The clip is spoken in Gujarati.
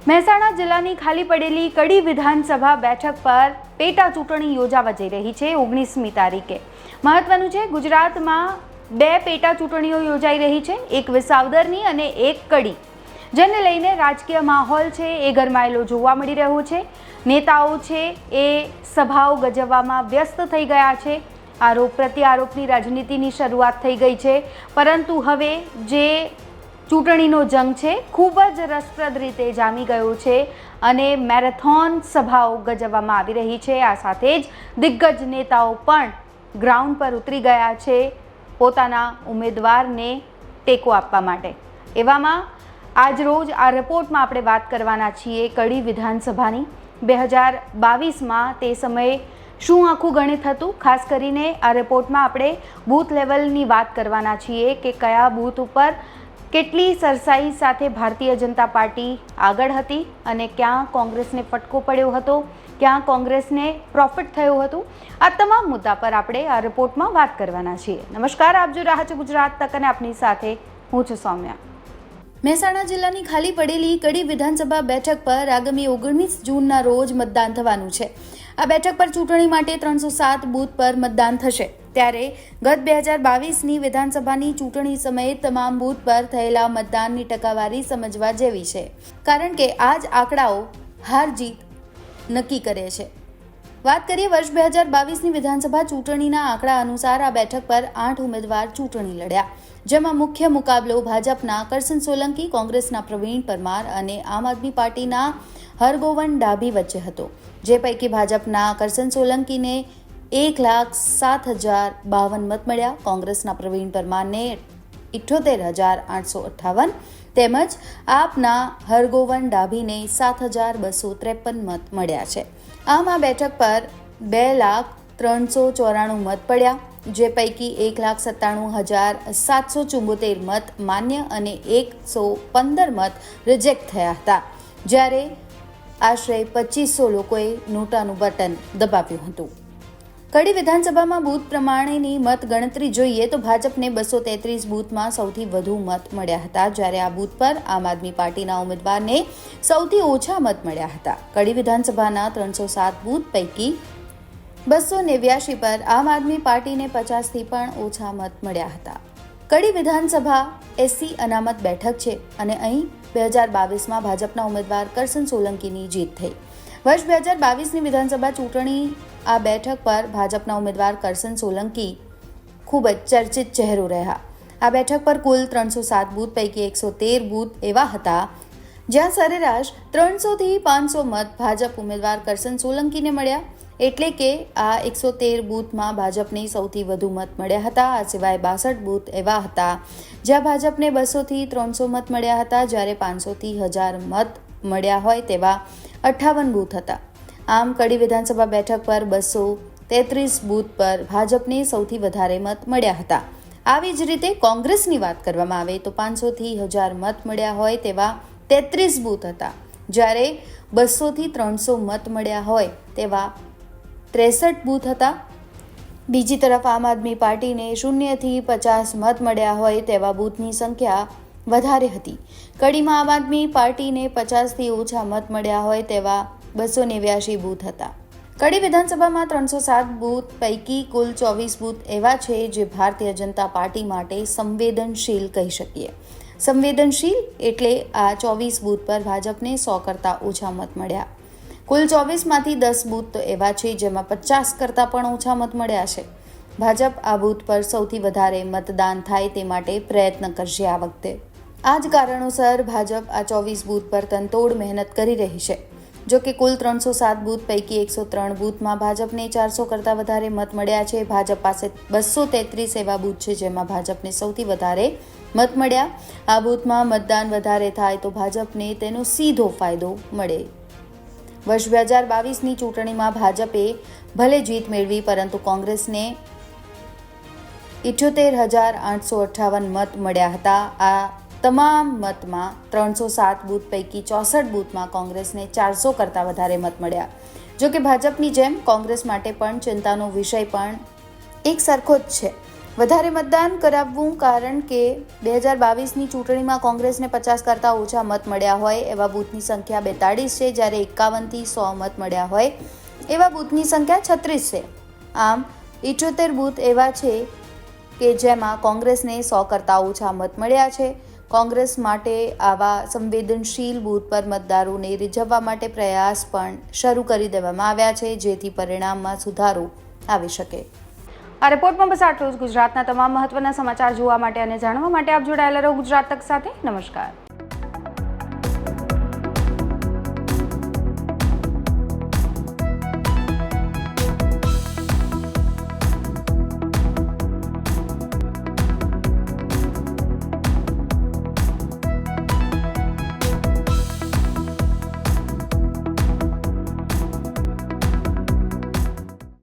મહેસાણા જિલ્લાની ખાલી પડેલી કડી વિધાનસભા બેઠક પર પેટા ચૂંટણી યોજાવા જઈ રહી છે 19મી તારીખે। મહત્વનું છે, ગુજરાતમાં 2 પેટા ચૂંટણીઓ યોજાઈ રહી છે, એક વિસાવદરની અને એક કડી, જેને લઈને રાજકીય માહોલ છે એ ગરમાયેલો જોવા મળી રહ્યો છે। નેતાઓ છે એ સભાઓ ગજવવામાં વ્યસ્ત થઈ ગયા છે। આરોપ પ્રત્યારોપની રાજનીતિની શરૂઆત થઈ ગઈ છે, પરંતુ હવે જે ચૂંટણીનો જંગ છે ખૂબ જ રસપ્રદ રીતે જામી ગયો છે અને મેરેથોન સભાઓ ગજવવામાં આવી રહી છે। આ સાથે જ દિગ્ગજ નેતાઓ પણ ગ્રાઉન્ડ પર ઉતરી ગયા છે પોતાના ઉમેદવારને ટેકો આપવા માટે। એવામાં આજ રોજ આ રિપોર્ટમાં આપણે વાત કરવાના છીએ કડી વિધાનસભાની 2022માં તે સમયે શું આખું ગણિત હતું। ખાસ કરીને આ રિપોર્ટમાં આપણે બૂથ લેવલની વાત કરવાના છીએ કે કયા બૂથ ઉપર કેટલી સરસાઈ સાથે ભારતીય જનતા પાર્ટી આગળ હતી અને ક્યાં કોંગ્રેસને ફટકો પડ્યો હતો, ક્યાં કોંગ્રેસને પ્રોફિટ થયું હતું। આ તમામ મુદ્દા પર આપણે આ રિપોર્ટમાં વાત કરવાના છીએ। નમસ્કાર, આપ જોઈ રહ્યા છો ગુજરાત તક અને આપની સાથે હું છું સૌમ્યા। મહેસાણા જિલ્લાની ખાલી પડેલી કડી વિધાનસભા બેઠક પર આગામી 19 જૂનના રોજ મતદાન થવાનું છે। આ બેઠક પર ચૂંટણી માટે 307 બૂથ પર મતદાન થશે। ત્યારે ગત 2022ની વિધાનસભાની ચૂંટણી સમયે તમામ બૂથ પર થયેલા મતદાનની ટકાવારી સમજવા જેવી છે, કારણ કે આ જ આંકડાઓ હાર જીત નક્કી કરે છે। વાત કરીએ વર્ષ 2022ની વિધાનસભા ચૂંટણીના આંકડા અનુસાર આ બેઠક પર 8 ઉમેદવાર ચૂંટણી લડ્યા, જેમાં મુખ્ય મુકાબલો ભાજપના કરશન સોલંકી, કોંગ્રેસના પ્રવીણ પરમાર અને આમ આદમી પાર્ટીના હરગોવન ડાભી વચ્ચે હતો। જે પૈકી ભાજપના કરશન સોલંકીને 1,07,052 મત મળ્યા, કોંગ્રેસના પ્રવીણ પરમારને 78,858 તેમજ આપના હરગોવન ડાભીને 7,253 મત મળ્યા છે। આમ આ બેઠક પર 2,03,94 મત પડ્યા, જે પૈકી 1,97,774 મત માન્ય અને 115 મત રિજેક્ટ થયા હતા, જ્યારે આશરે 2500 લોકોએ નોટાનું બટન દબાવ્યું હતું। કડી વિધાનસભામાં બૂથ પ્રમાણેની મત ગણતરી જોઈએ તો ભાજપને 233 બૂથમાં સૌથી વધુ મત મળ્યા હતા, જ્યારે આ બૂથ પર આમ આદમી પાર્ટીના ઉમેદવારને સૌથી ઓછા મત મળ્યા હતા। કડી વિધાનસભાના 307 બૂથ પૈકી 289 પર આમ આદમી પાર્ટીને 50થી પણ ઓછા મત મળ્યા હતા। કડી વિધાનસભા એસસી અનામત બેઠક છે અને અહીં 2022માં ભાજપના ઉમેદવાર કરશન સોલંકીની જીત થઈ। વર્ષ 2022ની વિધાનસભા ચૂંટણી આ બેઠક પર ભાજપના ઉમેદવાર કરશન સોલંકી ખૂબ જ ચર્ચિત ચહેરો રહ્યા। આ બેઠક પર કુલ 307 બૂથ પૈકી 113 બૂથ એવા હતા જ્યાં સરેરાશ 300થી 500 મત ભાજપ ઉમેદવાર કરશન સોલંકીને મળ્યા, એટલે કે આ 113 બૂથમાં ભાજપને સૌથી વધુ મત મળ્યા હતા। આ સિવાય 62 બૂથ એવા હતા જ્યાં ભાજપને 200થી 300 મત મળ્યા હતા, જ્યારે 500થી 1000 મત મળ્યા હોય તેવા 58 બૂથ હતા। આમ કડી વિધાનસભા બેઠક પર 233 બૂથ પર ભાજપને સૌથી વધારે મત મળ્યા હતા। આવી જ રીતે કોંગ્રેસની વાત કરવામાં આવે તો 500થી 1000 મત મળ્યા હોય તેવા 33 બૂથ હતા, જ્યારે 200થી 300 મત મળ્યા હોય તેવા 63 બૂથ હતા। બીજી તરફ આમ આદમી પાર્ટીને 0થી 50 મત મળ્યા હોય તેવા બૂથની સંખ્યા વધારે હતી। કડીમાં આમ આદમી પાર્ટીને 50થી ઓછા મત મળ્યા હોય તેવા 289 બૂથ હતા। કડી વિધાનસભામાં 307 બૂથ પૈકી કુલ 24 બૂથ એવા છે જે ભારતીય જનતા પાર્ટી માટે સંવેદનશીલ કહી શકીએ। સંવેદનશીલ એટલે આ 24 બૂથ પર ભાજપને 100 કરતાં ઓછા મત મળ્યા। કુલ 24માંથી 10 બૂથ તો એવા છે જેમાં 50 કરતાં પણ ઓછા મત મળ્યા છે। ભાજપ આ બૂથ પર સૌથી વધારે મતદાન થાય તે માટે પ્રયત્ન કરશે આ વખતે। આ જ કારણોસર ભાજપ આ 24 બૂથ પર તનતોડ મહેનત કરી રહી છે। જો કે કુલ 307 બૂથ પૈકી 103 બૂથમાં ભાજપને 400 કરતાં વધારે મત મળ્યા છે। ભાજપ પાસે 233 એવા બૂથ છે જેમાં ભાજપને સૌથી વધારે મત મળ્યા। આ બૂથમાં મતદાન વધારે થાય તો ભાજપને તેનો સીધો ફાયદો મળે। વર્ષ 2022ની ચૂંટણીમાં ભાજપે ભલે જીત મેળવી, પરંતુ કોંગ્રેસને 78,858 મત મળ્યા હતા। આ તમામ મતમાં 307 બૂથ પૈકી 64 બૂથમાં કોંગ્રેસને 400 કરતાં વધારે મત મળ્યા। જો કે ભાજપની જેમ કોંગ્રેસ માટે પણ ચિંતાનો વિષય પણ એક સરખો જ છે। વધારે મતદાન કરાવવું કારણ કે 2022ની ચૂંટણીમાં કોંગ્રેસને 50 કરતાં ઓછા મત મળ્યા હોય એવા બૂથની સંખ્યા 42 છે, જ્યારે 51થી 100 મત મળ્યા હોય એવા બૂથની સંખ્યા 36 છે. આમ 78 બૂથ એવા છે કે જેમાં કોંગ્રેસને 100 કરતાં ઓછા મત મળ્યા છે. કોંગ્રેસ માટે આવા સંવેદનશીલ બૂથ પર મતદારોને રીઝવવા માટે પ્રયાસ પણ શરૂ કરી દેવામાં આવ્યા છે, જેથી પરિણામમાં સુધારો આવી શકે. આ રિપોર્ટમાં બસ આટલું જ. ગુજરાતના તમામ મહત્વના સમાચાર જોવા માટે અને જાણવા માટે આપ જોડાયેલા રહો ગુજરાત તક સાથે. નમસ્કાર.